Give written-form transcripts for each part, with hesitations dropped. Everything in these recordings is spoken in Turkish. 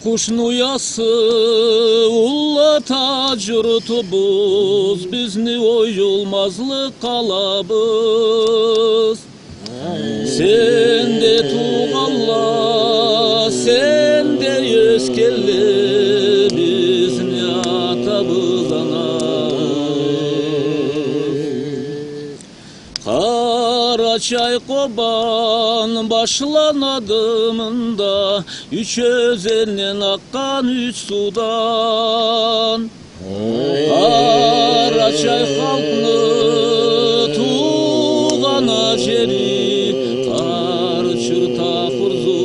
Kuşun uyası ullata cürtübüz, bizni oyulmazlık kalabız. Sen de tuğalla, sen de yüzkelli, bizni atabız Karaçay Koban başlanadımında, üç özenden akkan üç sudan. Karaçay halkını tuğana jeri, tarçır tapırzu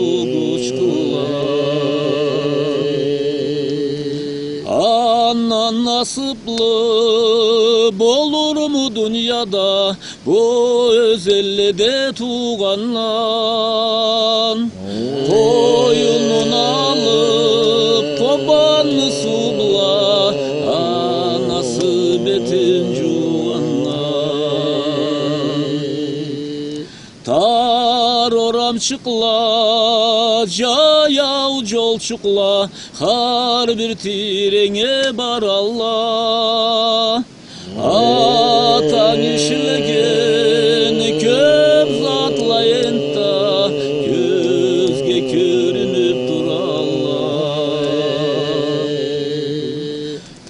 Anan nasıplı bolur mu dünyada, bu özellede tuğanlan. Koyunun alıp kobanı subla, anası betin juanlan. Tar oramçıkla, jayav jolçukla, har bir tirenge bar Allah. Atan işlegen köp zatlayın da, gözge körünüp dur Allah.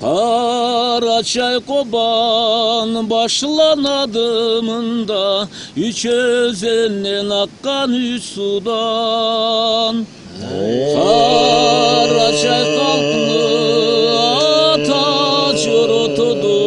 Karaçay Koban başlanadımında, üç özenden akkan üç sudan. Karaçay halkını ata çorotudu,